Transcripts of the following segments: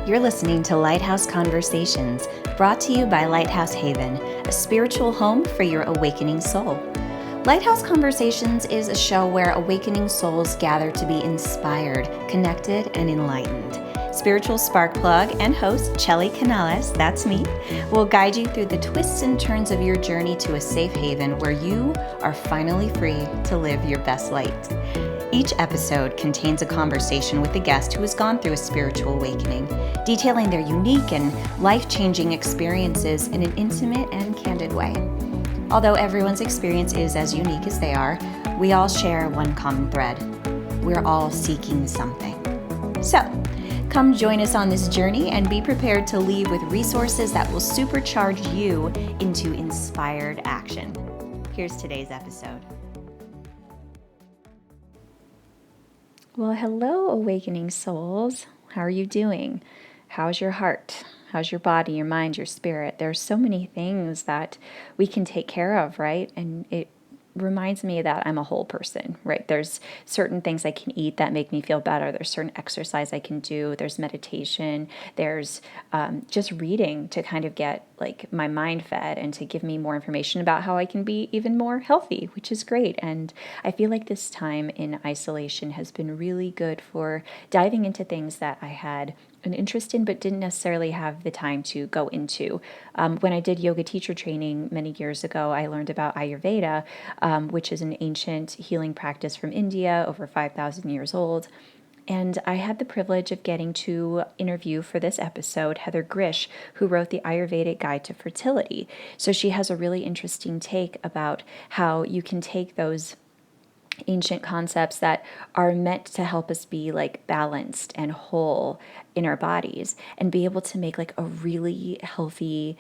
You're listening to Lighthouse Conversations, brought to you by Lighthouse Haven, a spiritual home for your awakening soul. Lighthouse Conversations is a show where awakening souls gather to be inspired, connected, and enlightened. Spiritual spark plug and host Chelly Canales, that's me, will guide you through the twists and turns of your journey to a safe haven where you are finally free to live your best light. Each episode contains a conversation with a guest who has gone through a spiritual awakening, detailing their unique and life-changing experiences in an intimate and candid way. Although everyone's experience is as unique as they are, we all share one common thread. We're all seeking something. So, come join us on this journey and be prepared to leave with resources that will supercharge you into inspired action. Here's today's episode. Well, hello, awakening souls. How are you doing? How's your heart? How's your body, your mind, your spirit? There's so many things that we can take care of, right? And it reminds me that I'm a whole person, right? There's certain things I can eat that make me feel better. There's certain exercise I can do. There's meditation. There's just reading to kind of get like my mind fed and to give me more information about how I can be even more healthy, which is great. And I feel like this time in isolation has been really good for diving into things that I had an interest in, but didn't necessarily have the time to go into. When I did yoga teacher training many years ago, I learned about Ayurveda, which is an ancient healing practice from India, over 5,000 years old. And I had the privilege of getting to interview for this episode Heather Gryzch, who wrote the Ayurvedic Guide to Fertility. So she has a really interesting take about how you can take those ancient concepts that are meant to help us be like balanced and whole in our bodies and be able to make like a really healthy,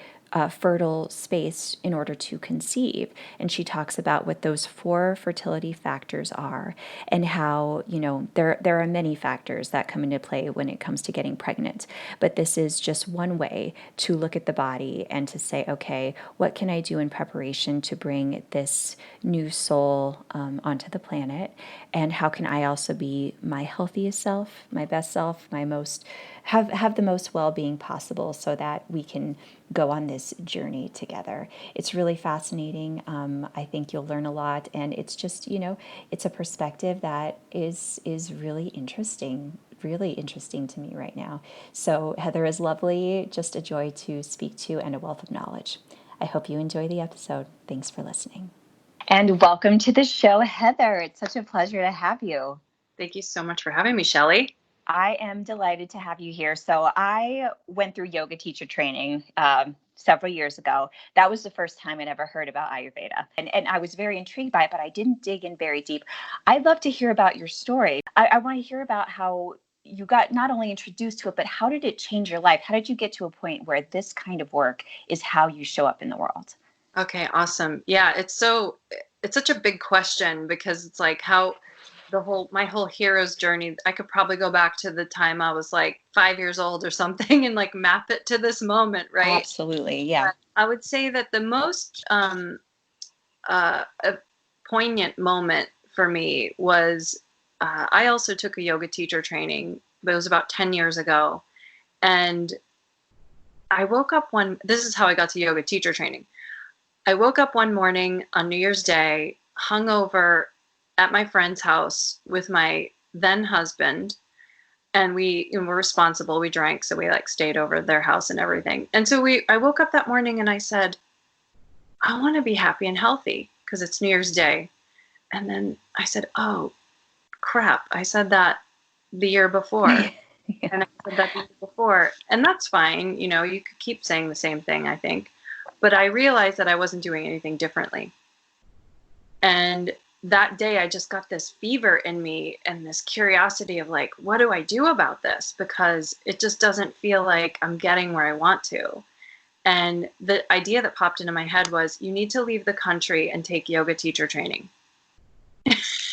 fertile space in order to conceive. And she talks about what those four fertility factors are and how, there are many factors that come into play when it comes to getting pregnant. But this is just one way to look at the body and to say, okay, what can I do in preparation to bring this new soul onto the planet? And how can I also be my healthiest self, my best self, my most have the most well-being possible so that we can go on this journey together. It's really fascinating. I think you'll learn a lot, and it's just, it's a perspective that is really interesting to me right now. So Heather is lovely, just a joy to speak to and a wealth of knowledge. I hope you enjoy the episode. Thanks for listening. And welcome to the show, Heather. It's such a pleasure to have you. Thank you so much for having me, Chelly. I am delighted to have you here. So I went through yoga teacher training several years ago. That was the first time I'd ever heard about Ayurveda. And I was very intrigued by it, but I didn't dig in very deep. I'd love to hear about your story. I want to hear about how you got not only introduced to it, but how did it change your life? How did you get to a point where this kind of work is how you show up in the world? Okay, awesome. Yeah, it's such a big question because it's like how my whole hero's journey, I could probably go back to the time I was like 5 years old or something and like map it to this moment, right? Absolutely, yeah. But I would say that the most poignant moment for me was I also took a yoga teacher training, but it was about 10 years ago. And I woke up this is how I got to yoga teacher training. I woke up one morning on New Year's Day, hungover at my friend's house with my then husband, and we were responsible. We drank, so we like stayed over their house and everything. And so I woke up that morning and I said, I want to be happy and healthy because it's New Year's Day. And then I said, oh crap, I said that the year before. Yeah. And I said that the year before, and that's fine. You could keep saying the same thing, I think. But I realized that I wasn't doing anything differently. And that day I just got this fever in me and this curiosity of like, what do I do about this? Because it just doesn't feel like I'm getting where I want to. And the idea that popped into my head was, you need to leave the country and take yoga teacher training.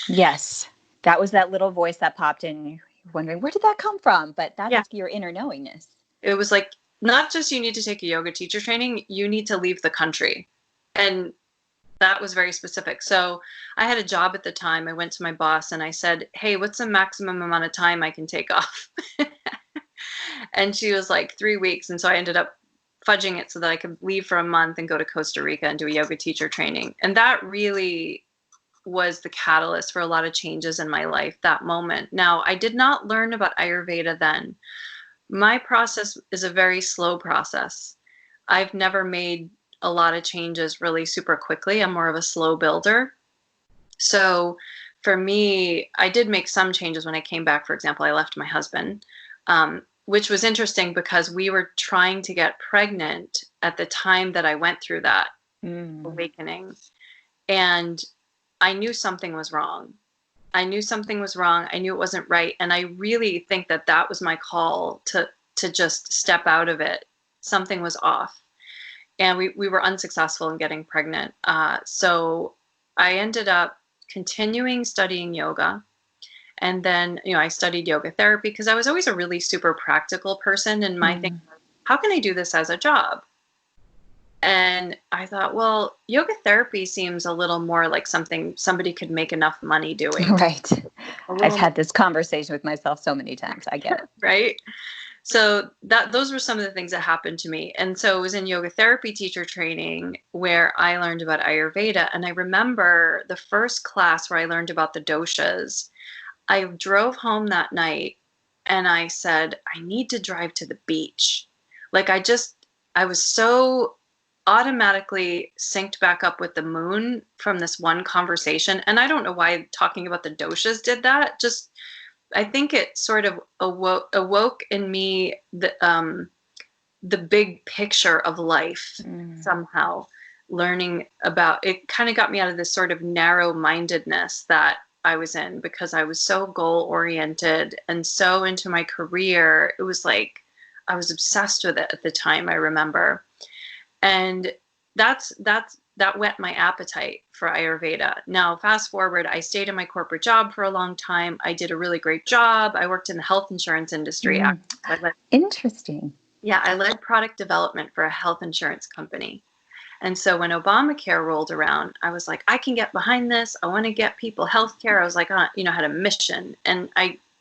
Yes. That was that little voice that popped in. You're wondering, where did that come from? But that's your inner knowingness. It was like, not just you need to take a yoga teacher training, you need to leave the country. And that was very specific. So I had a job at the time. I went to my boss and I said, hey, what's the maximum amount of time I can take off? And she was like 3 weeks. And so I ended up fudging it so that I could leave for a month and go to Costa Rica and do a yoga teacher training. And that really was the catalyst for a lot of changes in my life, that moment. Now, I did not learn about Ayurveda then. My process is a very slow process. I've never made a lot of changes really super quickly. I'm more of a slow builder. So for me, I did make some changes when I came back. For example, I left my husband, which was interesting because we were trying to get pregnant at the time that I went through that awakening. And I knew something was wrong. I knew something was wrong. I knew it wasn't right. And I really think that that was my call to just step out of it. Something was off. And we were unsuccessful in getting pregnant. So I ended up continuing studying yoga. And then, I studied yoga therapy because I was always a really super practical person. And my thing was, how can I do this as a job? And I thought, well, yoga therapy seems a little more like something somebody could make enough money doing. Right. I've had this conversation with myself so many times. I get it. Right. So those were some of the things that happened to me. And so it was in yoga therapy teacher training where I learned about Ayurveda. And I remember the first class where I learned about the doshas. I drove home that night and I said, I need to drive to the beach. Like I was so automatically synced back up with the moon from this one conversation. And I don't know why talking about the doshas did that. Just, I think it sort of awoke in me the big picture of life somehow. Learning about it kind of got me out of this sort of narrow-mindedness that I was in because I was so goal-oriented and so into my career. It was like I was obsessed with it at the time, I remember. And that whet my appetite for Ayurveda. Now, fast forward, I stayed in my corporate job for a long time. I did a really great job. I worked in the health insurance industry. Interesting. Yeah, I led product development for a health insurance company. And so when Obamacare rolled around, I was like, I can get behind this. I want to get people healthcare. I was like, had a mission. And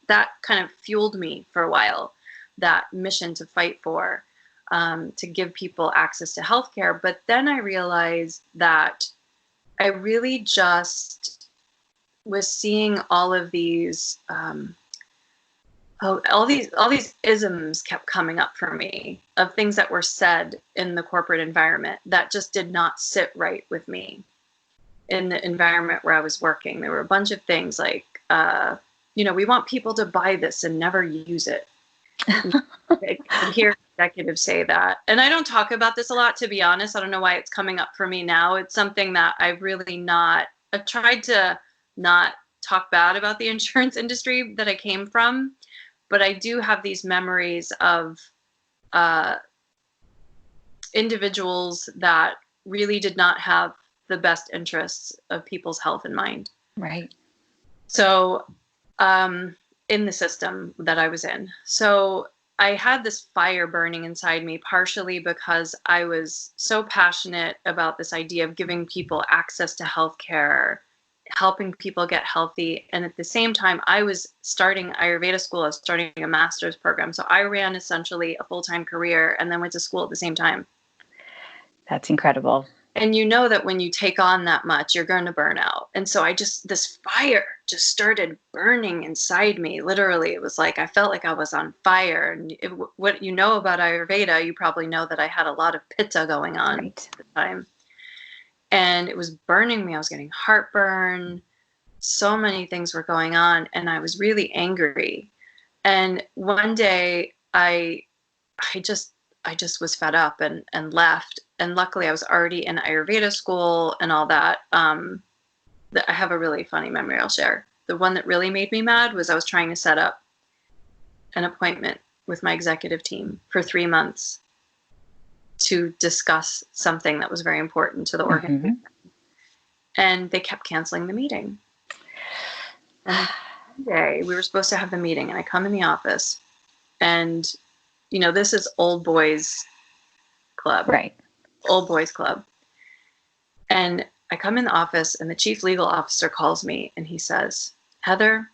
that kind of fueled me for a while, that mission to fight for. To give people access to healthcare. But then I realized that I really just was seeing all of these, all these isms kept coming up for me of things that were said in the corporate environment that just did not sit right with me in the environment where I was working. There were a bunch of things like, we want people to buy this and never use it. I hear executives say that. And I don't talk about this a lot, to be honest. I don't know why it's coming up for me now. It's something that I've tried to not talk bad about the insurance industry that I came from, but I do have these memories of individuals that really did not have the best interests of people's health in mind. Right. So, in the system that I was in. So I had this fire burning inside me, partially because I was so passionate about this idea of giving people access to healthcare, helping people get healthy. And at the same time, I was starting Ayurveda school. I was starting a master's program. So I ran essentially a full-time career and then went to school at the same time. That's incredible. And you know that when you take on that much, you're going to burn out. And so this fire just started burning inside me. Literally, it was like I felt like I was on fire. And what you know about Ayurveda, you probably know that I had a lot of pitta going on at the time. And it was burning me. I was getting heartburn. So many things were going on. And I was really angry. And one day I just was fed up and left. And luckily I was already in Ayurveda school and all that. I have a really funny memory I'll share. The one that really made me mad was I was trying to set up an appointment with my executive team for 3 months to discuss something that was very important to the organization. And they kept canceling the meeting. And one day we were supposed to have the meeting and I come in the office and this is old boys club. Right. Old boys club. And I come in the office and the chief legal officer calls me and he says, Heather,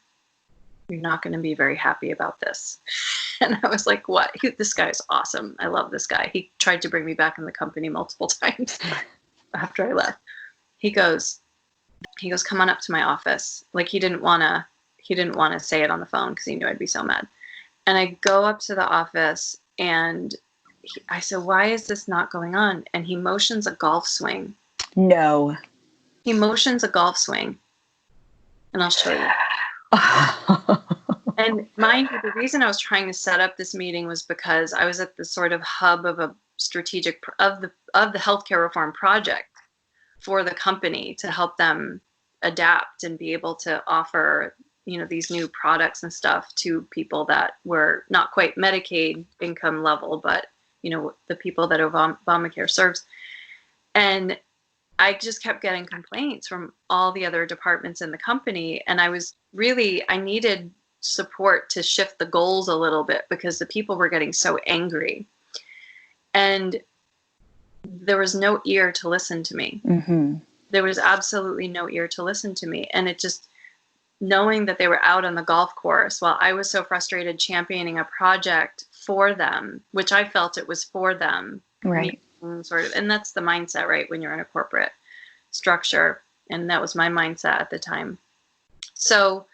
you're not going to be very happy about this. And I was like, what? This guy is awesome. I love this guy. He tried to bring me back in the company multiple times after I left. He goes, come on up to my office. Like he didn't want to say it on the phone because he knew I'd be so mad. And I go up to the office and I said, why is this not going on? And he motions a golf swing. No. He motions a golf swing. And I'll show you. And mind you, the reason I was trying to set up this meeting was because I was at the sort of hub of a strategic of the healthcare reform project for the company to help them adapt and be able to offer, these new products and stuff to people that were not quite Medicaid income level, but the people that Obamacare serves. And I just kept getting complaints from all the other departments in the company. And I needed support to shift the goals a little bit because the people were getting so angry. And there was no ear to listen to me. Mm-hmm. There was absolutely no ear to listen to me. And it just, knowing that they were out on the golf course while I was so frustrated championing a project for them, which I felt it was for them. Right. Sort of, and that's the mindset, right? When you're in a corporate structure. And that was my mindset at the time. So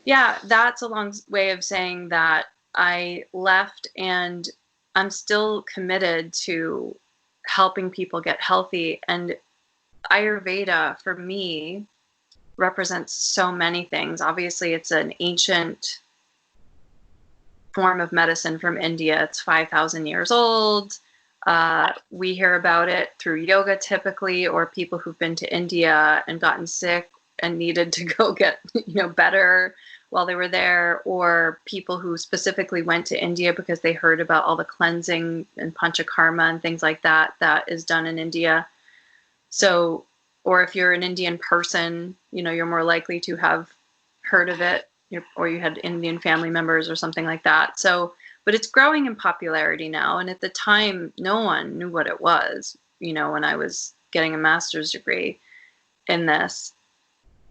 yeah, that's a long way of saying that I left, and I'm still committed to helping people get healthy. And Ayurveda for me represents so many things. Obviously, it's an ancient form of medicine from India. It's 5,000 years old. We hear about it through yoga typically, or people who've been to India and gotten sick and needed to go get, better while they were there, or people who specifically went to India because they heard about all the cleansing and panchakarma and things like that is done in India. So, or if you're an Indian person, you're more likely to have heard of it, or you had Indian family members or something like that. So, but it's growing in popularity now. And at the time, no one knew what it was, when I was getting a master's degree in this.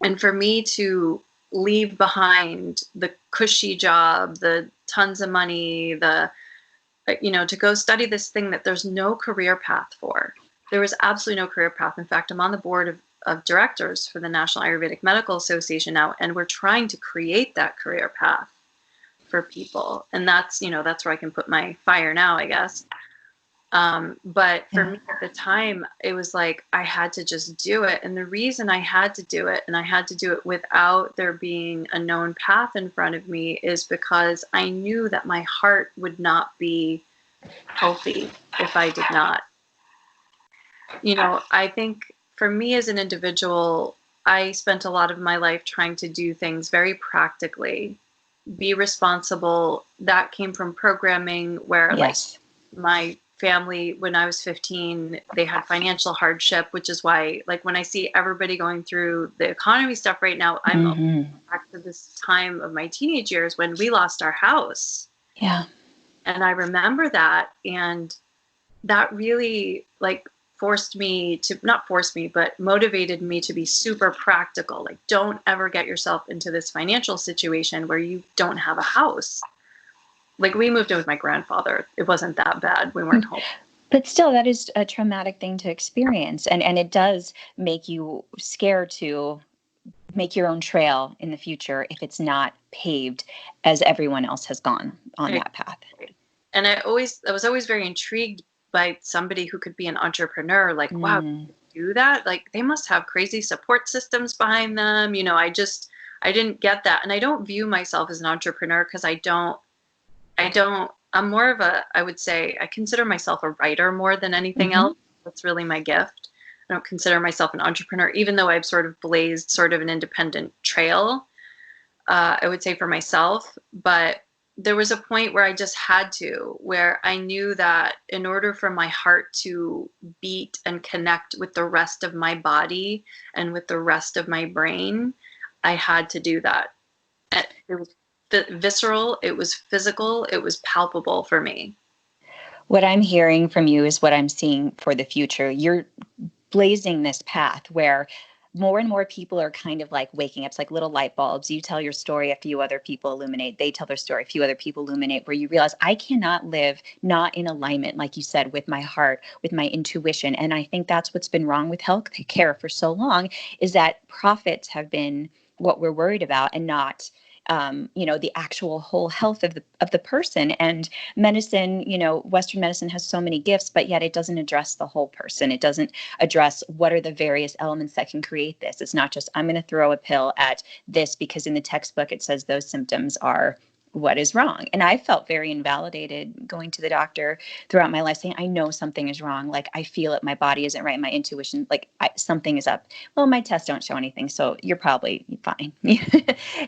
And for me to leave behind the cushy job, the tons of money, to go study this thing that there's no career path for. There was absolutely no career path. In fact, I'm on the board of directors for the National Ayurvedic Medical Association now, and we're trying to create that career path for people. And that's where I can put my fire now, I guess. But for me at the time, it was like, I had to just do it. And the reason I had to do it, and I had to do it without there being a known path in front of me, is because I knew that my heart would not be healthy if I did not. I think for me as an individual, I spent a lot of my life trying to do things very practically, be responsible. That came from programming where Yes. like my family, when I was 15, they had financial hardship, which is why, like, when I see everybody going through the economy stuff right now, I'm back to this time of my teenage years when we lost our house. Yeah. And I remember that, and that really motivated me to be super practical. Like, don't ever get yourself into this financial situation where you don't have a house. Like, we moved in with my grandfather. It wasn't that bad. We weren't home. But still, that is a traumatic thing to experience. And it does make you scared to make your own trail in the future if it's not paved as everyone else has gone on that path. And I was always very intrigued by somebody who could be an entrepreneur. Like, wow, do that? Like, they must have crazy support systems behind them. I didn't get that. And I don't view myself as an entrepreneur because I'm more of I would say I consider myself a writer more than anything else. That's really my gift. I don't consider myself an entrepreneur, even though I've sort of blazed sort of an independent trail, I would say, for myself. But there was a point where I just had to, where I knew that in order for my heart to beat and connect with the rest of my body and with the rest of my brain, I had to do that. It was visceral, it was physical, it was palpable for me. What I'm hearing from you is what I'm seeing for the future. You're blazing this path where more and more people are kind of like waking up. It's like little light bulbs. You tell your story, a few other people illuminate. They tell their story, a few other people illuminate, where you realize I cannot live not in alignment, like you said, with my heart, with my intuition. And I think that's what's been wrong with healthcare for so long, is that profits have been what we're worried about, and not the actual whole health of the person. And medicine, Western medicine has so many gifts, but yet it doesn't address the whole person. It doesn't address what are the various elements that can create this. It's not just, I'm going to throw a pill at this because in the textbook it says those symptoms are what is wrong. And I felt very invalidated going to the doctor throughout my life, saying, I know something is wrong. Like, I feel it. My body isn't right. My intuition, like something is up. Well, my tests don't show anything, so you're probably fine. Yeah.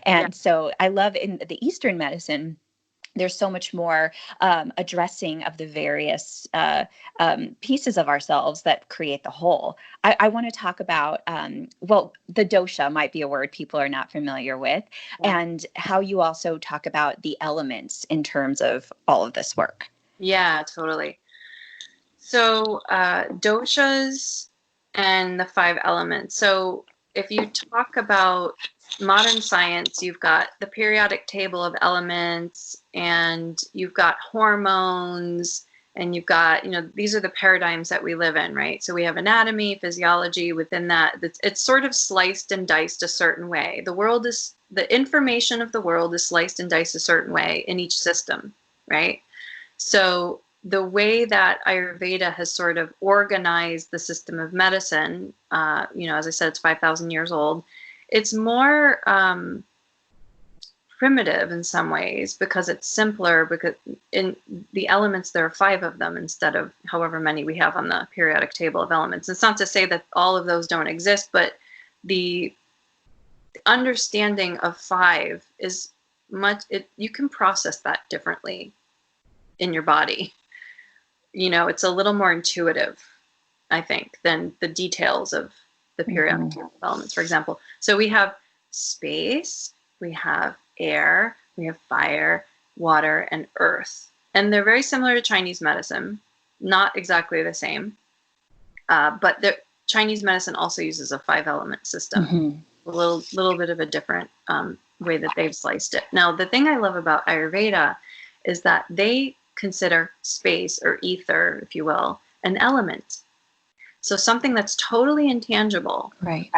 And so I love in the Eastern medicine, there's so much more addressing of the various pieces of ourselves that create the whole. I want to talk about, the dosha might be a word people are not familiar with, Yeah. and how you also talk about the elements in terms of all of this work. Yeah, totally. So, doshas and the five elements. So, if you talk about modern science, you've got the periodic table of elements, and you've got hormones, and you've got, these are the paradigms that we live in, right? So, we have anatomy, physiology. Within that, it's sort of sliced and diced a certain way. The information of the world is sliced and diced a certain way in each system, right? So, the way that Ayurveda has sort of organized the system of medicine, as I said, it's 5,000 years old. It's more primitive in some ways because it's simpler, because in the elements, there are five of them instead of however many we have on the periodic table of elements. It's not to say that all of those don't exist, but the understanding of five is you can process that differently in your body. It's a little more intuitive, I think, than the details of the periodic table of elements, for example. So we have space, we have air, we have fire, water, and earth. And they're very similar to Chinese medicine, not exactly the same. But the Chinese medicine also uses a 5-element system, a little bit of a different way that they've sliced it. Now, the thing I love about Ayurveda is that they consider space, or ether, if you will, an element. So something that's totally intangible. Right.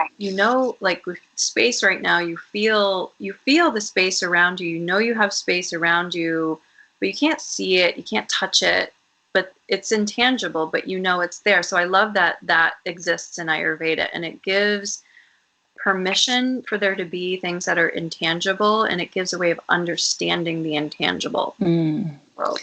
Like with space right now, you feel the space around you. You have space around you, but you can't see it, you can't touch it, but it's intangible, but it's there. So I love that exists in Ayurveda, and it gives permission for there to be things that are intangible, and it gives a way of understanding the intangible world.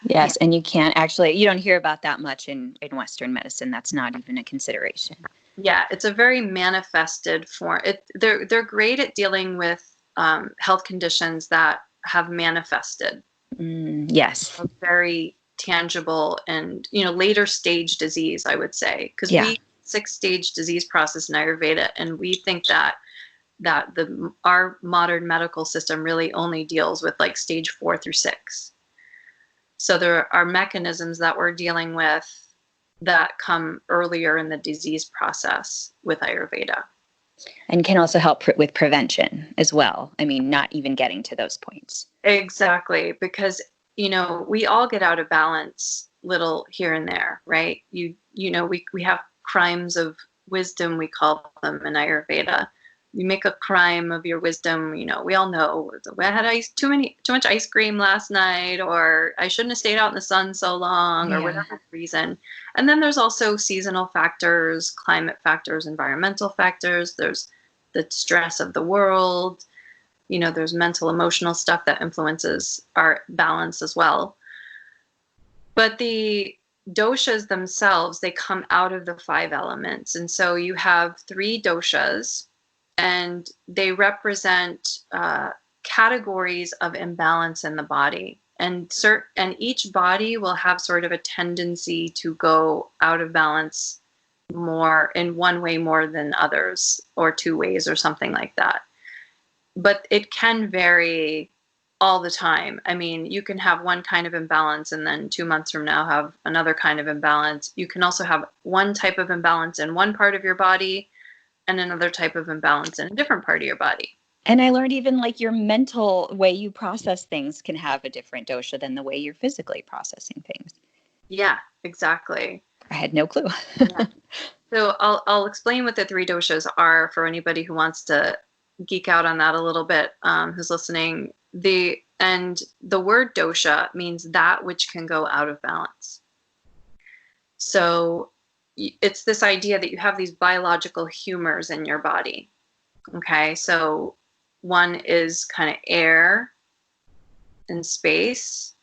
Yes, and you don't hear about that much in Western medicine. That's not even a consideration. Yeah, it's a very manifested form. They're great at dealing with health conditions that have manifested. Yes. Very tangible and, later stage disease, I would say. Because we 6-stage disease process in Ayurveda, and we think that our modern medical system really only deals with like stage 4 through 6. So there are mechanisms that we're dealing with that come earlier in the disease process with Ayurveda. And can also help with prevention as well. I mean, not even getting to those points. Exactly, because, we all get out of balance little here and there, right? We have crimes of wisdom, we call them in Ayurveda. You make a crime of your wisdom, we all know, I had too much ice cream last night, or I shouldn't have stayed out in the sun so long, or whatever reason. And then there's also seasonal factors, climate factors, environmental factors. There's the stress of the world. There's mental, emotional stuff that influences our balance as well. But the doshas themselves, they come out of the 5 elements. And so you have 3 doshas, and they represent categories of imbalance in the body. And each body will have sort of a tendency to go out of balance more in one way more than others, or 2 ways, or something like that. But it can vary all the time. I mean, you can have one kind of imbalance and then 2 months from now have another kind of imbalance. You can also have one type of imbalance in one part of your body and another type of imbalance in a different part of your body. And I learned even like your mental way you process things can have a different dosha than the way you're physically processing things. Yeah, exactly. I had no clue. Yeah. So I'll explain what the three doshas are for anybody who wants to geek out on that a little bit, who's listening. The word dosha means that which can go out of balance. So it's this idea that you have these biological humors in your body. Okay, so one is kind of air and space.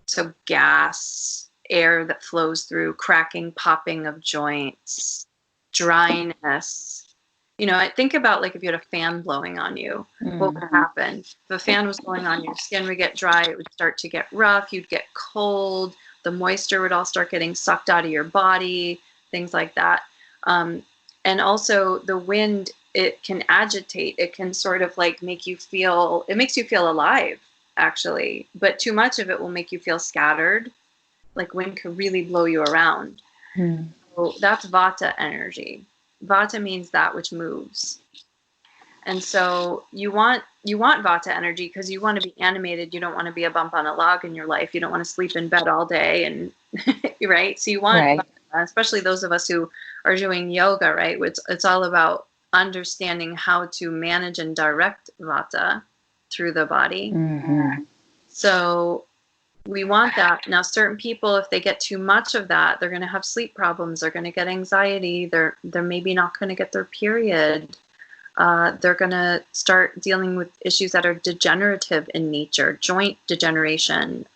So gas, air that flows through, cracking, popping of joints, dryness. I think about like if you had a fan blowing on you, what would happen? If a fan was blowing on your skin would get dry, it would start to get rough, you'd get cold, the moisture would all start getting sucked out of your body, things like that. And also the wind, it can agitate, it can sort of like makes you feel alive, actually, but too much of it will make you feel scattered. Like wind could really blow you around. So that's vata energy. Vata means that which moves. And so you want vata energy because you want to be animated. You don't want to be a bump on a log in your life. You don't want to sleep in bed all day, and right. So you want, right. Vata, especially those of us who are doing yoga, right? It's all about understanding how to manage and direct vata through the body. So we want that. Now, certain people, if they get too much of that, they're going to have sleep problems. They're going to get anxiety. They're maybe not going to get their period. They're going to start dealing with issues that are degenerative in nature, joint degeneration,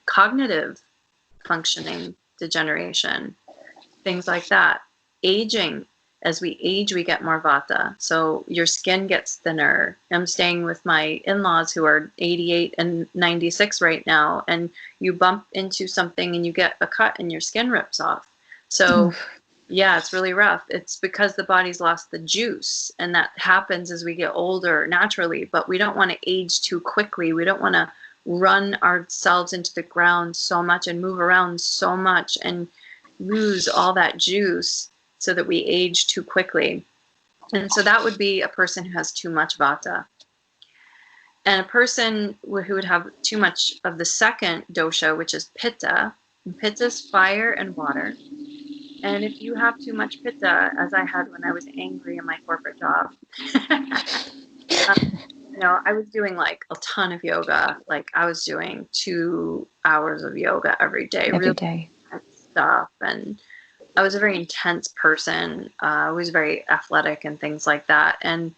cognitive functioning degeneration, things like that. Aging. As we age, we get more vata. So your skin gets thinner. I'm staying with my in-laws who are 88 and 96 right now, and you bump into something and you get a cut and your skin rips off. So yeah, it's really rough. It's because the body's lost the juice, and that happens as we get older naturally, but we don't want to age too quickly. We don't want to run ourselves into the ground so much and move around so much and lose all that juice so that we age too quickly. And so that would be a person who has too much vata. And a person who would have too much of the second dosha, which is pitta. Pitta is fire and water. And if you have too much pitta, as I had when I was angry in my corporate job, I was doing like a ton of yoga. Like I was doing 2 hours of yoga every day. Every day. Stuff. And I was a very intense person. I was very athletic and things like that. And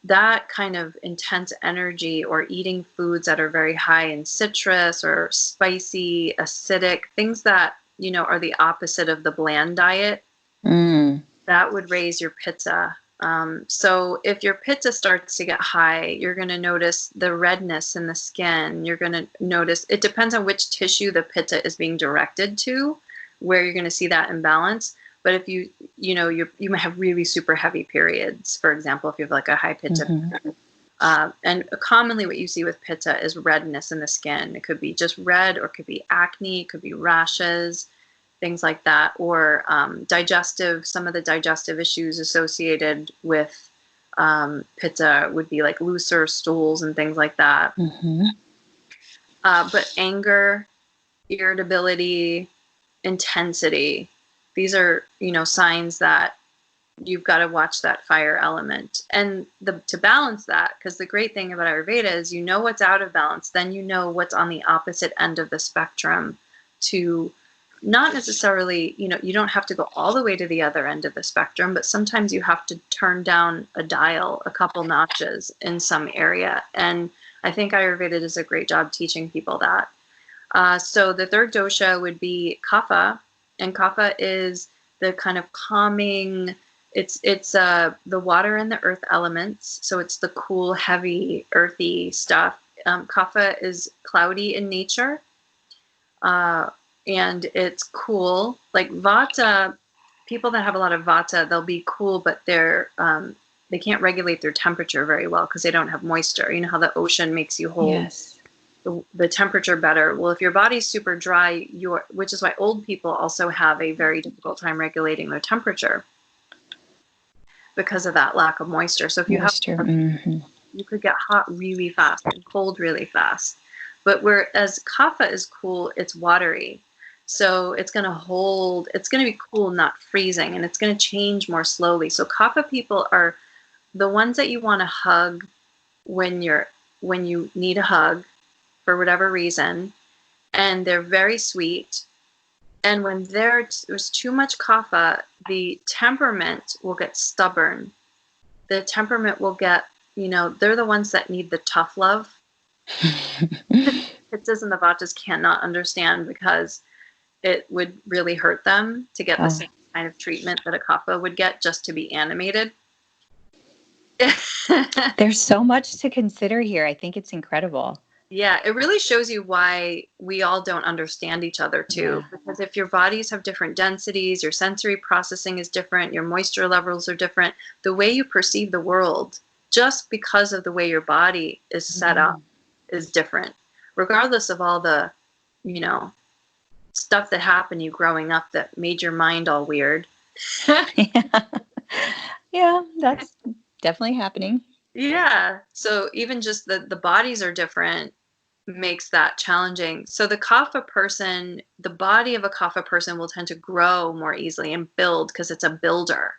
that kind of intense energy, or eating foods that are very high in citrus or spicy, acidic, things that, are the opposite of the bland diet, that would raise your pitta. So if your pitta starts to get high, you're going to notice the redness in the skin. You're going to notice, it depends on which tissue the pitta is being directed to, where you're going to see that imbalance. But if you might have really super heavy periods, for example, if you have like a high pitta. And commonly what you see with pitta is redness in the skin. It could be just red, or it could be acne, it could be rashes, things like that, or some of the digestive issues associated with pitta would be like looser stools and things like that. But anger, irritability, intensity, these are signs that you've got to watch that fire element. And to balance that, because the great thing about Ayurveda is what's out of balance, then what's on the opposite end of the spectrum. To not necessarily, you don't have to go all the way to the other end of the spectrum, but sometimes you have to turn down a dial a couple notches in some area. And I think Ayurveda does a great job teaching people that. So the third dosha would be Kapha, and Kapha is the kind of calming. It's the water and the earth elements. So it's the cool, heavy, earthy stuff. Kapha is cloudy in nature, and it's cool. Like Vata, people that have a lot of Vata, they'll be cool, but they can't regulate their temperature very well because they don't have moisture. You know how the ocean makes you hold. Yes. The temperature better. Well, if your body's super dry, which is why old people also have a very difficult time regulating their temperature. because of that lack of moisture. So if you have, Moisture. Mm-hmm. you could get hot really fast and cold really fast. But whereas kapha is cool, it's watery. So it's going to hold, it's going to be cool, not freezing, and it's going to change more slowly. So kapha people are the ones that you want to hug when you need a hug for whatever reason, and they're very sweet. And when there's too much kapha, the temperament will get stubborn. The temperament will get, they're the ones that need the tough love. Pittas and the vatas cannot understand because it would really hurt them to get the same kind of treatment that a kapha would get just to be animated. There's so much to consider here. I think it's incredible. Yeah, it really shows you why we all don't understand each other too. Yeah. Because if your bodies have different densities, your sensory processing is different, your moisture levels are different, the way you perceive the world, just because of the way your body is set up, is different. Regardless of all the, stuff that happened to you growing up that made your mind all weird. Yeah, that's definitely happening. Yeah. So even just the bodies are different makes that challenging. So the kapha person, the body of a kapha person will tend to grow more easily and build because it's a builder.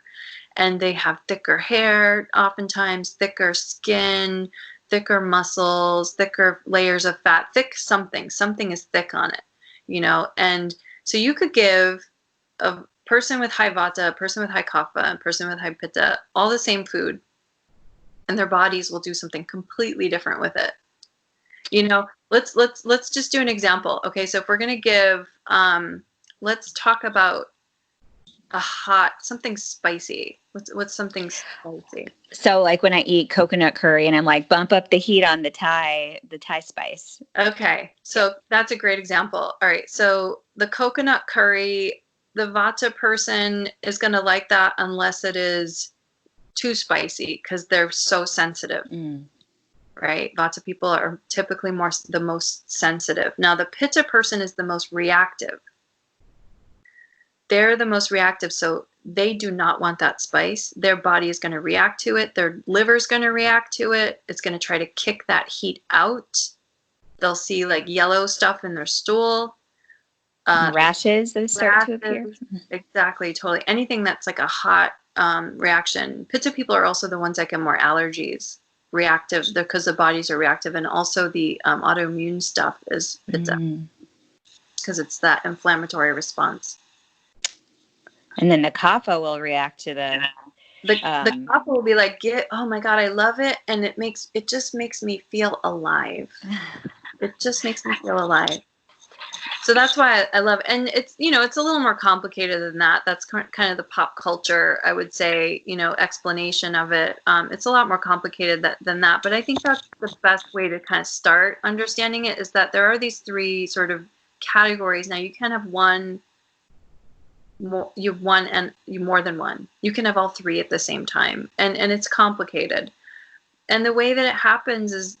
And they have thicker hair, oftentimes thicker skin, thicker muscles, thicker layers of fat, thick something. Something is thick on it, And so you could give a person with high vata, a person with high kapha, a person with high pitta, all the same food, and their bodies will do something completely different with it. Let's just do an example. Okay, so if we're gonna give, let's talk about something spicy. What's something spicy? So like when I eat coconut curry and I'm like, bump up the heat on the Thai spice. Okay, so that's a great example. All right, so the coconut curry, the vata person is gonna like that unless it is too spicy because they're so sensitive. Right? Vata people are typically the most sensitive. Now, the pitta person is the most reactive. They're the most reactive, so they do not want that spice. Their body is going to react to it. Their liver is going to react to it. It's going to try to kick that heat out. They'll see like yellow stuff in their stool. Rashes that start to appear. Exactly, totally. Anything that's like a hot reaction. Pitta people are also the ones that get more allergies. Reactive because the bodies are reactive, and also the autoimmune stuff is pitta because it's that inflammatory response. And then the kapha will react to the kapha will be like, oh my god, I love it, and it just makes me feel alive. It just makes me feel alive. So that's why I love it. And it's, it's a little more complicated than that. That's kind of the pop culture, I would say, explanation of it. It's a lot more complicated than that. But I think that's the best way to kind of start understanding it, is that there are these three sort of categories. Now you can have you have one and you more than one. You can have all three at the same time. And it's complicated. And the way that it happens is,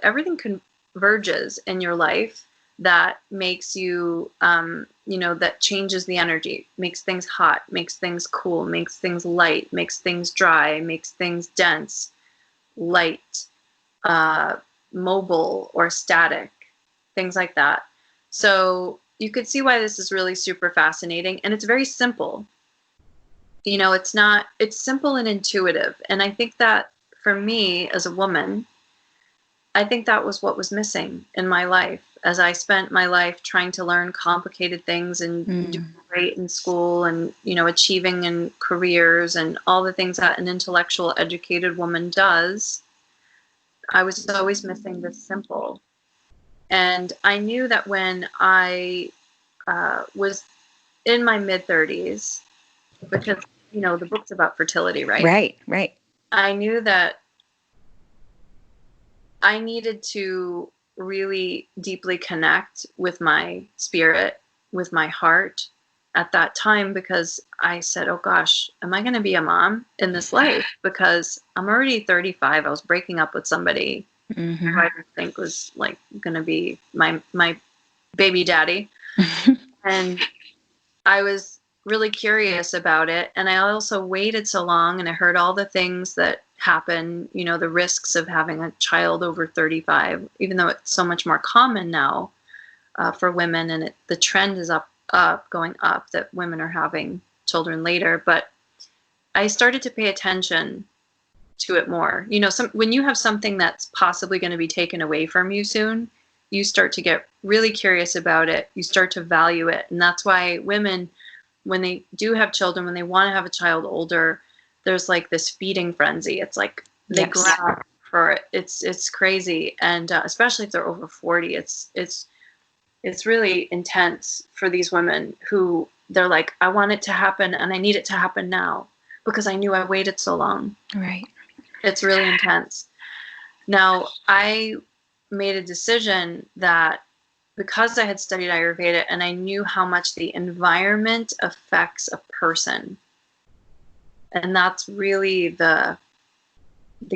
everything converges in your life that makes you, that changes the energy, makes things hot, makes things cool, makes things light, makes things dry, makes things dense, light, mobile or static, things like that. So you could see why this is really super fascinating, and it's very simple. It's simple and intuitive. And I think that for me as a woman, I think that was what was missing in my life as I spent my life trying to learn complicated things and do great in school and, achieving in careers and all the things that an intellectual, educated woman does. I was always missing the simple. And I knew that when I was in my mid-30s, because, the book's about fertility, right? Right. I knew that I needed to really deeply connect with my spirit, with my heart at that time, because I said, oh gosh, am I going to be a mom in this life? Because I'm already 35. I was breaking up with somebody who I didn't think was like going to be my baby daddy. And I was, really curious about it. And I also waited so long, and I heard all the things that happen, the risks of having a child over 35, even though it's so much more common now for women, and the trend is going up, that women are having children later. But I started to pay attention to it more. When you have something that's possibly going to be taken away from you soon, you start to get really curious about it. You start to value it. And that's why women, when they do have children, when they want to have a child older, there's like this feeding frenzy. It's like they grab for it. It's crazy. And especially if they're over 40, it's really intense for these women who they're like, I want it to happen and I need it to happen now because I knew I waited so long. Right. It's really intense. Now, I made a decision that because I had studied Ayurveda and I knew how much the environment affects a person, and that's really the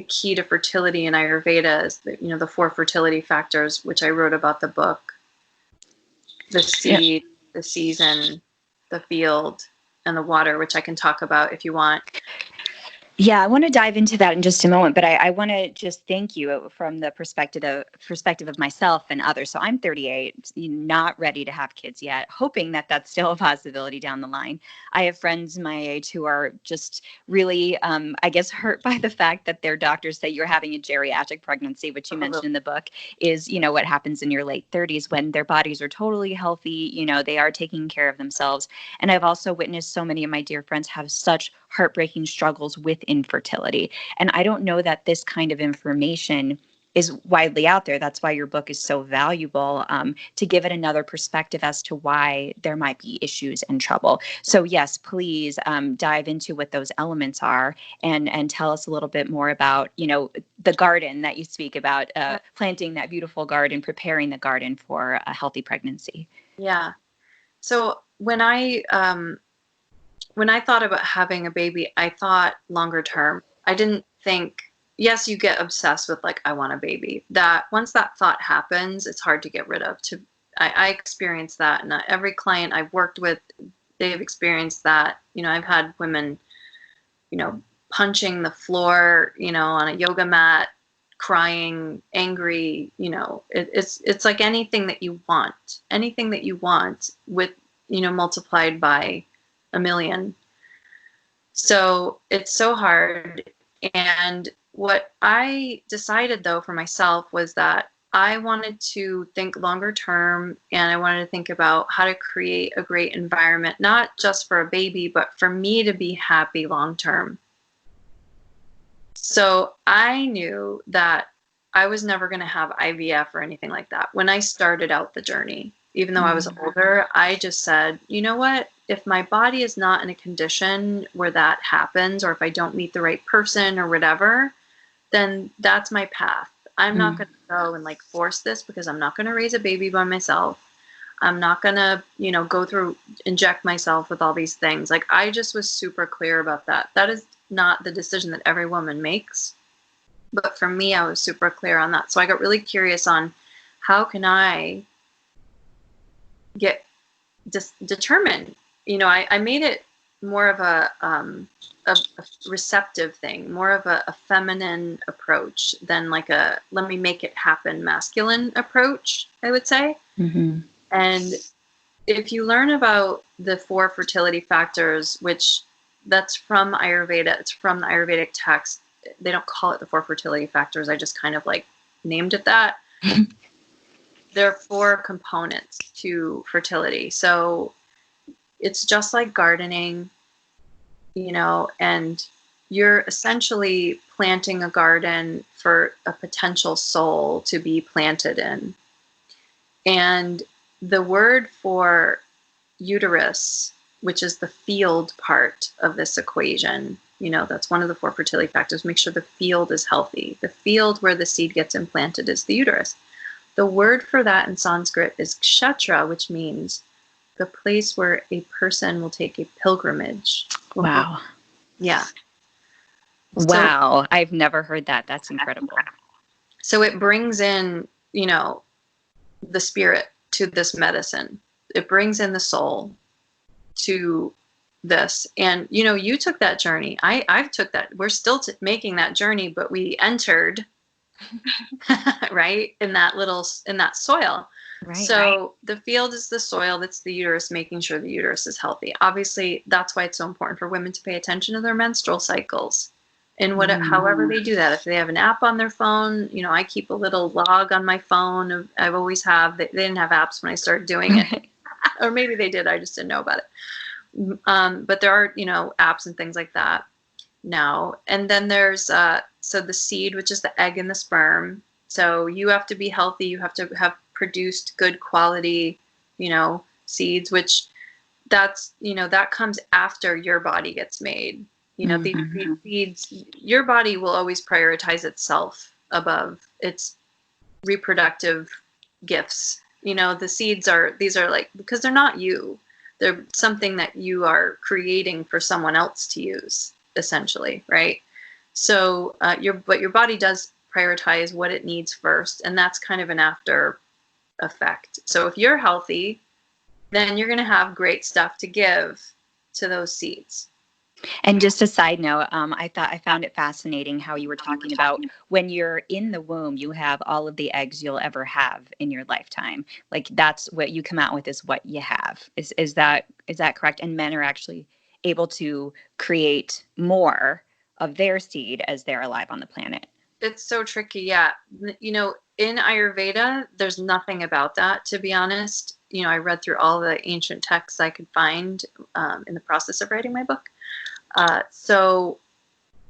key to fertility in Ayurveda is the Four Fertility Factors, which I wrote about the book. The seed, the season, the field, and the water, which I can talk about if you want. Yeah, I want to dive into that in just a moment, but I want to just thank you from the perspective of myself and others. So I'm 38, not ready to have kids yet, hoping that that's still a possibility down the line. I have friends my age who are just really, I guess, hurt by the fact that their doctors say you're having a geriatric pregnancy, which you mentioned in the book is, what happens in your late 30s when their bodies are totally healthy, they are taking care of themselves. And I've also witnessed so many of my dear friends have such heartbreaking struggles with infertility. And I don't know that this kind of information is widely out there. That's why your book is so valuable, to give it another perspective as to why there might be issues and trouble. So yes, please dive into what those elements are and tell us a little bit more about, the garden that you speak about, planting that beautiful garden, preparing the garden for a healthy pregnancy. Yeah. So when I thought about having a baby, I thought longer term. I didn't think, yes, you get obsessed with like, I want a baby. That once that thought happens, it's hard to get rid of. I experienced that, and every client I've worked with, they've experienced that. I've had women, punching the floor, on a yoga mat, crying, angry. It's like anything that you want with, multiplied by a million. So it's so hard. And what I decided though for myself was that I wanted to think longer term, and I wanted to think about how to create a great environment, not just for a baby, but for me to be happy long term. So I knew that I was never going to have IVF or anything like that when I started out the journey. Even though I was older, I just said, you know what? If my body is not in a condition where that happens, or if I don't meet the right person or whatever, then that's my path. I'm not going to go and like force this, because I'm not going to raise a baby by myself. I'm not going to, inject myself with all these things. Like, I just was super clear about that. That is not the decision that every woman makes. But for me, I was super clear on that. So I got really curious on how can I get determined. I made it more of a receptive thing, more of a feminine approach than like a let me make it happen masculine approach, I would say. And if you learn about the 4 fertility factors, which that's from Ayurveda, it's from the Ayurvedic text. They don't call it the 4 fertility factors. I just kind of like named it that. There are 4 components to fertility. So it's just like gardening, and you're essentially planting a garden for a potential soul to be planted in. And the word for uterus, which is the field part of this equation, that's one of the 4 fertility factors. Make sure the field is healthy. The field where the seed gets implanted is the uterus. The word for that in Sanskrit is kshetra, which means the place where a person will take a pilgrimage. Wow. Yeah. Wow. I've never heard that. That's incredible. So it brings in, the spirit to this medicine. It brings in the soul to this. And, you know, you took that journey. I've took that. We're still making that journey, but we entered, right, in that soil. Right. So the field is the soil, that's the uterus, making sure the uterus is healthy. Obviously, that's why it's so important for women to pay attention to their menstrual cycles. And however they do that, if they have an app on their phone, you know, I keep a little log on my phone. I've always have. They didn't have apps when I started doing it, or maybe they did. I just didn't know about it. But there are, you know, apps and things like that now. And then there's so the seed, which is the egg and the sperm. So you have to be healthy. You have to have produced good quality, you know, seeds, which that's, you know, that comes after your body gets made. You know, these seeds, your body will always prioritize itself above its reproductive gifts. You know, the seeds these are like, because they're not you. They're something that you are creating for someone else to use, essentially, right? So but your body does prioritize what it needs first, and that's kind of an after effect. So if you're healthy, then you're going to have great stuff to give to those seeds. And just a side note, I found it fascinating how you were talking about when you're in the womb, you have all of the eggs you'll ever have in your lifetime. Like that's what you come out with is what you have. Is that correct? And men are actually able to create more of their seed as they're alive on the planet. It's so tricky. Yeah. You know, in Ayurveda, there's nothing about that, to be honest. You know, I read through all the ancient texts I could find in the process of writing my book. So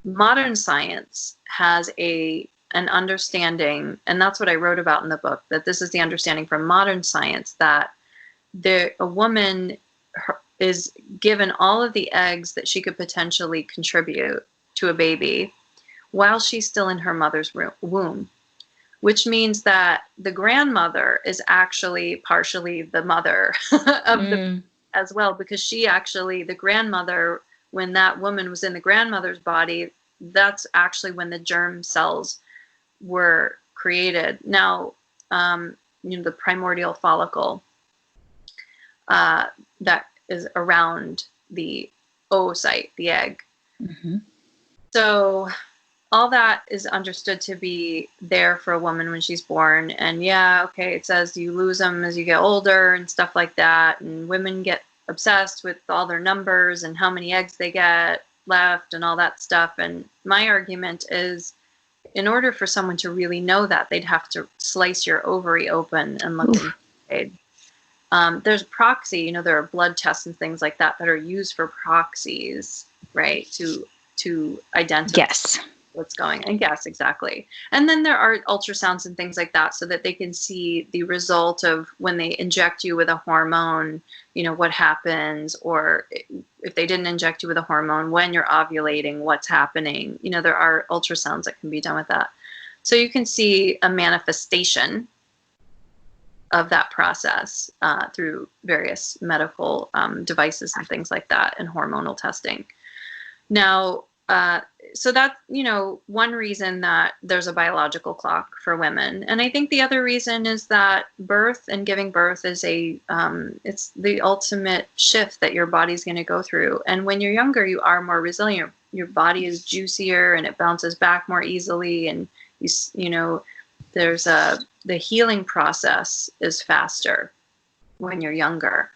modern science has an understanding, and that's what I wrote about in the book, that this is the understanding from modern science, that a woman is given all of the eggs that she could potentially contribute to a baby while she's still in her mother's womb, which means that the grandmother is actually partially the mother of the as well, because she actually, the grandmother, when that woman was in the grandmother's body, that's actually when the germ cells were created. Now, you know, the primordial follicle that is around the oocyte, the egg. So all that is understood to be there for a woman when she's born. And yeah, okay, it says you lose them as you get older and stuff like that. And women get obsessed with all their numbers and how many eggs they get left and all that stuff. And my argument is, in order for someone to really know that, they'd have to slice your ovary open and look inside. There's proxy, you know, there are blood tests and things like that that are used for proxies, right? To identify what's going on. Yes, exactly. And then there are ultrasounds and things like that so that they can see the result of when they inject you with a hormone, you know, what happens, or if they didn't inject you with a hormone, when you're ovulating, what's happening. You know, there are ultrasounds that can be done with that. So you can see a manifestation of that process through various medical devices and things like that, and hormonal testing. Now, so that's, you know, one reason that there's a biological clock for women. And I think the other reason is that birth and giving birth is it's the ultimate shift that your body's going to go through. And when you're younger, you are more resilient. Your body is juicier and it bounces back more easily. And, you know, there's the healing process is faster when you're younger.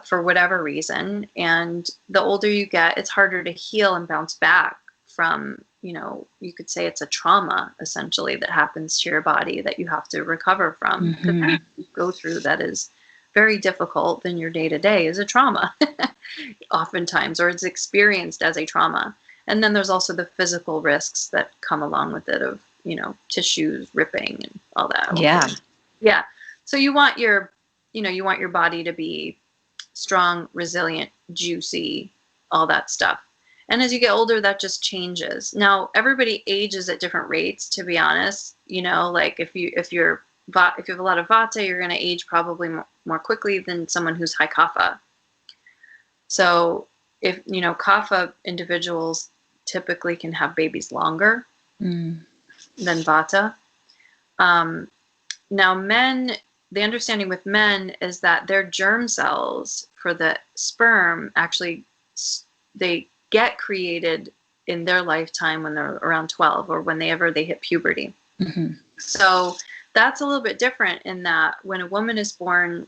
For whatever reason. And the older you get, it's harder to heal and bounce back from, you know, you could say it's a trauma essentially that happens to your body that you have to recover from. Because you go through that is very difficult than your day-to-day is a trauma oftentimes, or it's experienced as a trauma. And then there's also the physical risks that come along with it of, you know, tissues ripping and all that. Yeah. So you want your body to be strong, resilient, juicy, all that stuff. And as you get older, that just changes. Now, everybody ages at different rates, to be honest. You know, like if you have a lot of vata, you're going to age probably more quickly than someone who's high kapha. So if, you know, kapha individuals typically can have babies longer than vata. Now, men, the understanding with men is that their germ cells for the sperm actually they get created in their lifetime when they're around 12 or whenever they hit puberty. Mm-hmm. So that's a little bit different in that when a woman is born,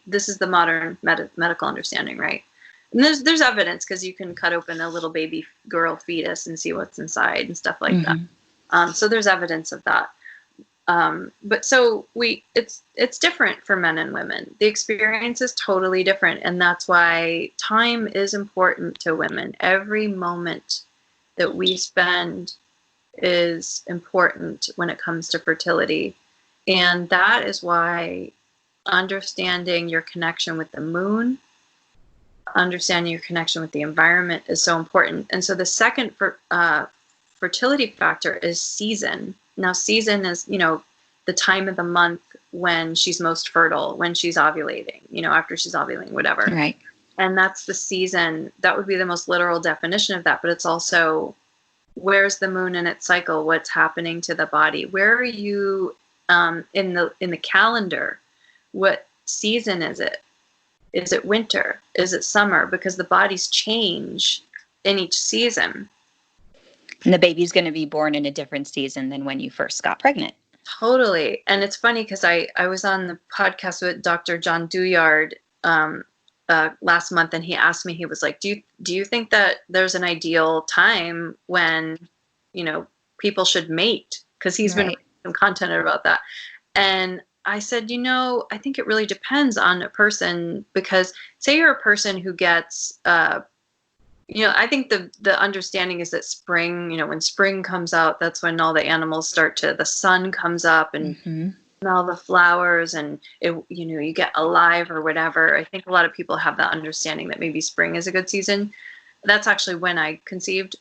this is the modern medical understanding, right? And there's evidence because you can cut open a little baby girl fetus and see what's inside and stuff like Mm-hmm. that. So there's evidence of that. But so it's different for men and women. The experience is totally different. And that's why time is important to women. Every moment that we spend is important when it comes to fertility. And that is why understanding your connection with the moon, understanding your connection with the environment is so important. And so the second fertility factor is season. Now, season is, the time of the month when she's most fertile, when she's ovulating, after she's ovulating, whatever. Right. And that's the season. That would be the most literal definition of that. But it's also, where's the moon in its cycle? What's happening to the body? Where are you in the calendar? What season is it? Is it winter? Is it summer? Because the bodies change in each season. And the baby's going to be born in a different season than when you first got pregnant. Totally. And it's funny because I was on the podcast with Dr. John Douillard last month, and he asked me, he was like, do you think that there's an ideal time when, people should mate? Because he's been writing some content about that. And I said, I think it really depends on a person, because say you're a person who gets, I think the understanding is that spring, when spring comes out, that's when all the animals the sun comes up and smell the flowers and you get alive or whatever. I think a lot of people have that understanding that maybe spring is a good season. That's actually when I conceived.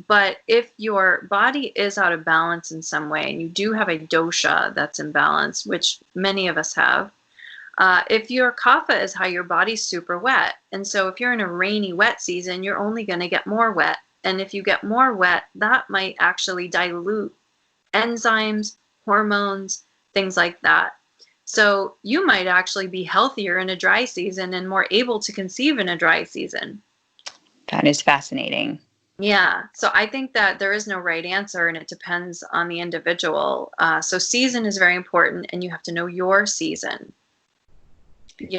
But if your body is out of balance in some way, and you do have a dosha that's imbalanced, which many of us have, if your kapha is high, your body's super wet. And so if you're in a rainy, wet season, you're only going to get more wet. And if you get more wet, that might actually dilute enzymes, hormones, things like that. So you might actually be healthier in a dry season and more able to conceive in a dry season. That is fascinating. Yeah. So I think that there is no right answer, and it depends on the individual. So season is very important, and you have to know your season.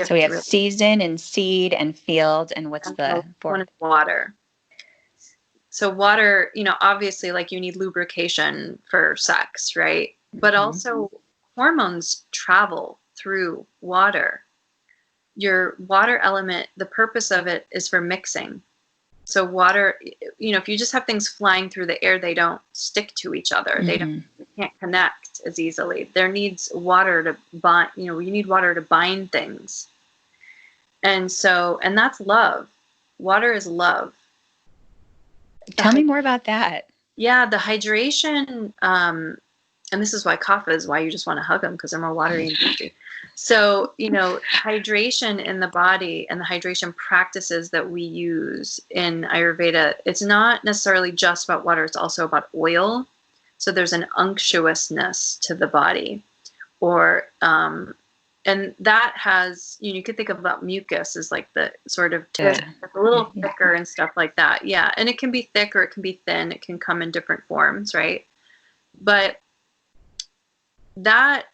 So we have season and seed and field, and what's the fourth? One is water. So water, obviously, like, you need lubrication for sex, right? But also hormones travel through water. Your water element, the purpose of it is for mixing. So water, if you just have things flying through the air, they don't stick to each other. They can't connect as easily. There needs water to bind, you need water to bind things. And that's love. Water is love. Tell me more about that. Yeah, the hydration, and this is why kapha is why you just want to hug them, because they're more watery and juicy. So, hydration in the body and the hydration practices that we use in Ayurveda, it's not necessarily just about water, it's also about oil. So there's an unctuousness to the body, and that has, you could think about mucus as like the sort of a little thicker and stuff like that. Yeah. And it can be thick or it can be thin. It can come in different forms, right? But that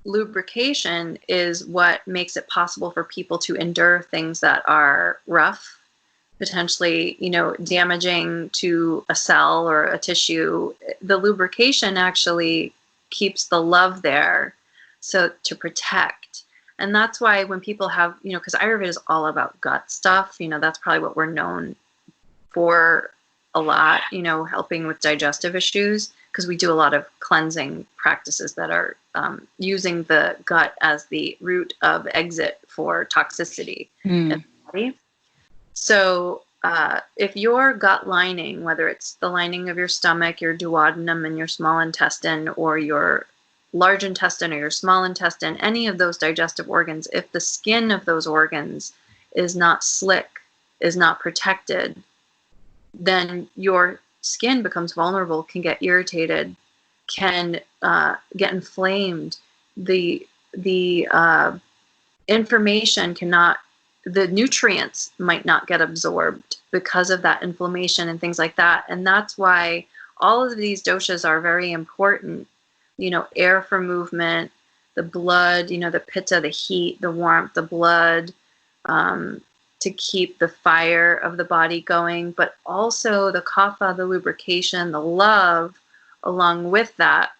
lubrication is what makes it possible for people to endure things that are rough, potentially, damaging to a cell or a tissue. The lubrication actually keeps the love there, so to protect. And that's why when people have, because Ayurveda is all about gut stuff, that's probably what we're known for a lot, helping with digestive issues, because we do a lot of cleansing practices that are using the gut as the route of exit for toxicity in the body. So if your gut lining, whether it's the lining of your stomach, your duodenum and your small intestine, or your large intestine or your small intestine, any of those digestive organs, if the skin of those organs is not slick, is not protected, then your skin becomes vulnerable, can get irritated, can get inflamed. The information cannot the nutrients might not get absorbed because of that inflammation and things like that. And that's why all of these doshas are very important. Air for movement, the blood, the pitta, the heat, the warmth, the blood, to keep the fire of the body going, but also the kapha, the lubrication, the love along with that.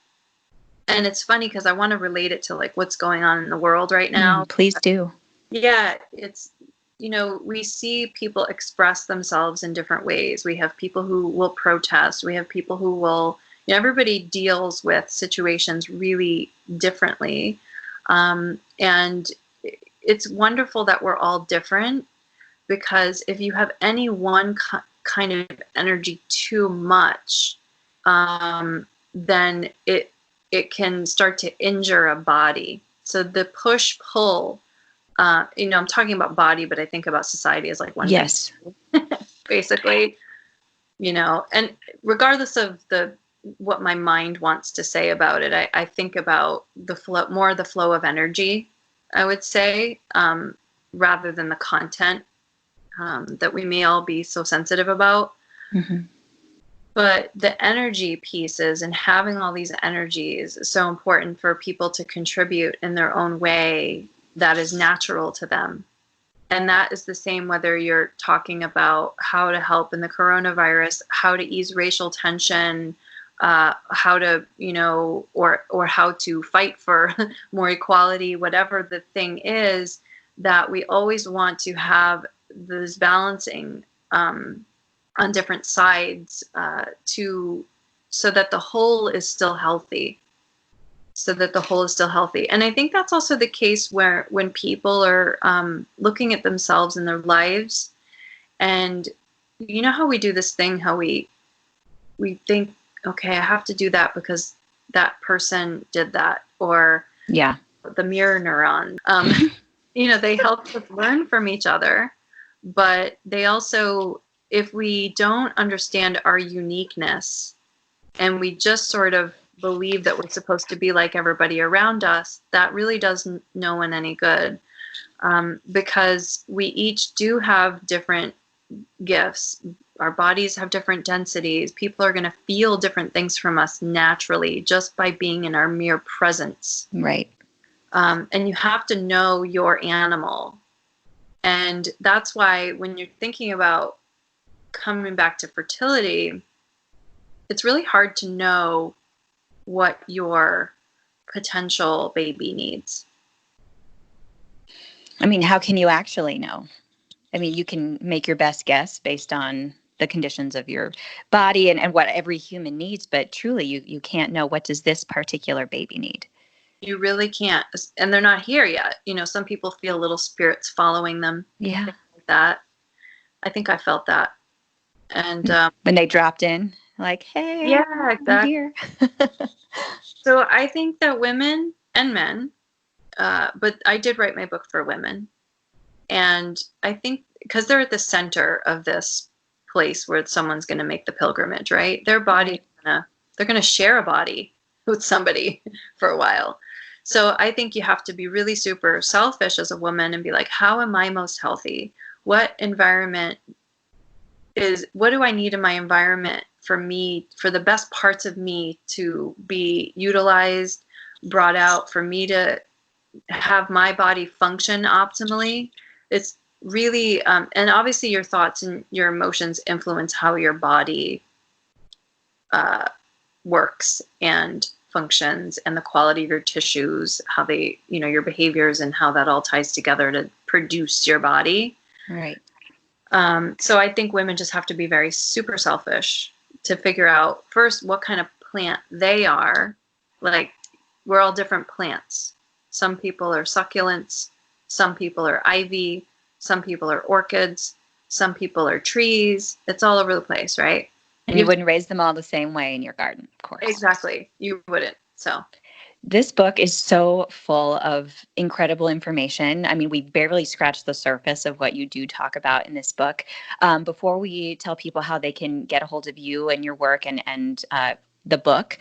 And it's funny because I want to relate it to like what's going on in the world right now. Please do. Yeah, it's, we see people express themselves in different ways. We have people who will protest. We have people who will, everybody deals with situations really differently. And it's wonderful that we're all different, because if you have any one kind of energy too much, then it can start to injure a body. So the push pull, I'm talking about body, but I think about society as like one. Yes. Basically, and regardless of what my mind wants to say about it, I think about the flow of energy, I would say, rather than the content that we may all be so sensitive about. Mm-hmm. But the energy pieces and having all these energies is so important for people to contribute in their own way that is natural to them. And that is the same whether you're talking about how to help in the coronavirus, how to ease racial tension, how to, or how to fight for more equality, whatever the thing is, that we always want to have this balancing on different sides so that the whole is still healthy. And I think that's also the case when people are looking at themselves in their lives, and how we do this thing, how we think, okay, I have to do that because that person did that, or the mirror neuron. They help us learn from each other, but they also, if we don't understand our uniqueness and we just sort of believe that we're supposed to be like everybody around us, that really does no one any good, because we each do have different gifts. Our bodies have different densities. People are going to feel different things from us naturally just by being in our mere presence. Right. And you have to know your animal. And that's why when you're thinking about coming back to fertility, it's really hard to know what your potential baby needs. I mean, how can you actually know? I mean, you can make your best guess based on the conditions of your body and what every human needs, but truly you can't know, what does this particular baby need? You really can't. And they're not here yet. Some people feel little spirits following them. Yeah. Like that. I think I felt that. And when they dropped in, like, hey, yeah, exactly. I'm here. So I think that women and men, but I did write my book for women. And I think because they're at the center of this place where someone's going to make the pilgrimage, right? Their body, they're going to share a body with somebody for a while. So I think you have to be really super selfish as a woman and be like, how am I most healthy? What do I need in my environment for the best parts of me to be utilized, brought out, for me to have my body function optimally? It's really, and obviously your thoughts and your emotions influence how your body works and functions, and the quality of your tissues, how they, your behaviors, and how that all ties together to produce your body. Right. So I think women just have to be very super selfish to figure out first what kind of plant they are. Like, we're all different plants. Some people are succulents, some people are ivy, some people are orchids, some people are trees. It's all over the place, right? And you wouldn't raise them all the same way in your garden, of course. Exactly. You wouldn't. So this book is so full of incredible information. I mean, we barely scratched the surface of what you do talk about in this book. Before we tell people how they can get a hold of you and your work and the book,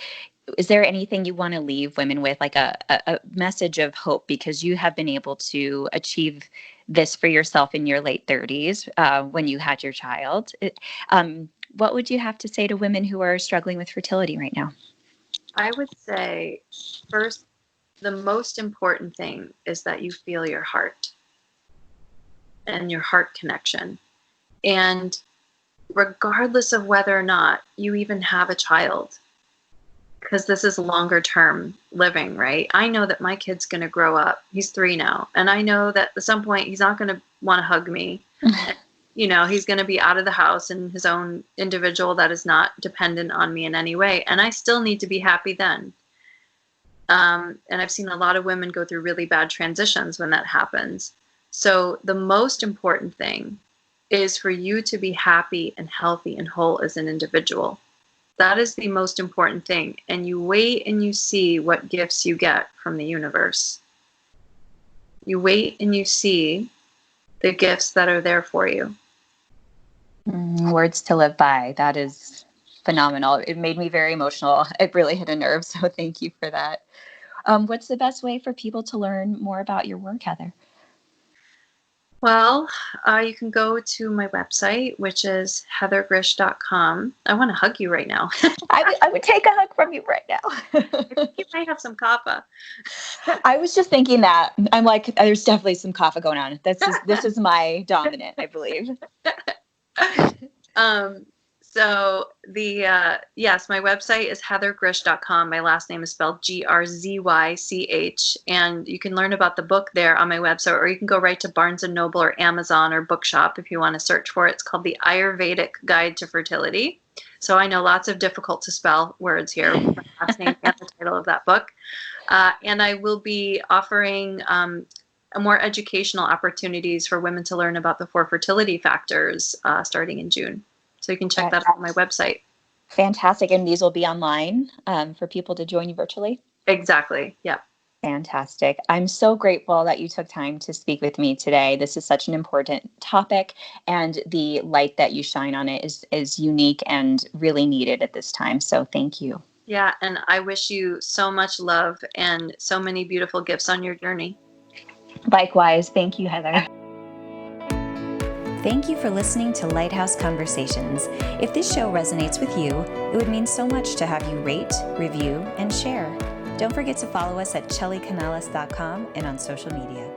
is there anything you want to leave women with, like a message of hope, because you have been able to achieve this for yourself in your late 30s when you had your child? What would you have to say to women who are struggling with fertility right now? I would say, first, the most important thing is that you feel your heart and your heart connection. And regardless of whether or not you even have a child, because this is longer term living, right? I know that my kid's going to grow up. He's 3 now. And I know that at some point he's not going to want to hug me. He's going to be out of the house and his own individual that is not dependent on me in any way. And I still need to be happy then. And I've seen a lot of women go through really bad transitions when that happens. So the most important thing is for you to be happy and healthy and whole as an individual. That is the most important thing. And you wait and you see what gifts you get from the universe. You wait and you see the gifts that are there for you. Words to live by. That is phenomenal. It made me very emotional. It really hit a nerve. So thank you for that. What's the best way for people to learn more about your work, Heather? Well, you can go to my website, which is heathergryzch.com. I want to hug you right now. I would take a hug from you right now. You might have some kapha. I was just thinking that. I'm like, there's definitely some kapha going on. This is my dominant, I believe. Yes, my website is heathergryzch.com. My last name is spelled Grzych, and you can learn about the book there on my website, or you can go right to Barnes and Noble or Amazon or Bookshop if you want to search for it. It's called The Ayurvedic Guide to Fertility. So I know lots of difficult to spell words here, my last name and the title of that book. And I will be offering more educational opportunities for women to learn about the Four Fertility Factors starting in June. So you can check that out on my website. Fantastic. And these will be online for people to join you virtually? Exactly. Yeah. Fantastic. I'm so grateful that you took time to speak with me today. This is such an important topic, and the light that you shine on it is unique and really needed at this time. So thank you. Yeah. And I wish you so much love and so many beautiful gifts on your journey. Likewise. Thank you, Heather. Thank you for listening to Lighthouse Conversations. If this show resonates with you, it would mean so much to have you rate, review, and share. Don't forget to follow us at chellycanales.com and on social media.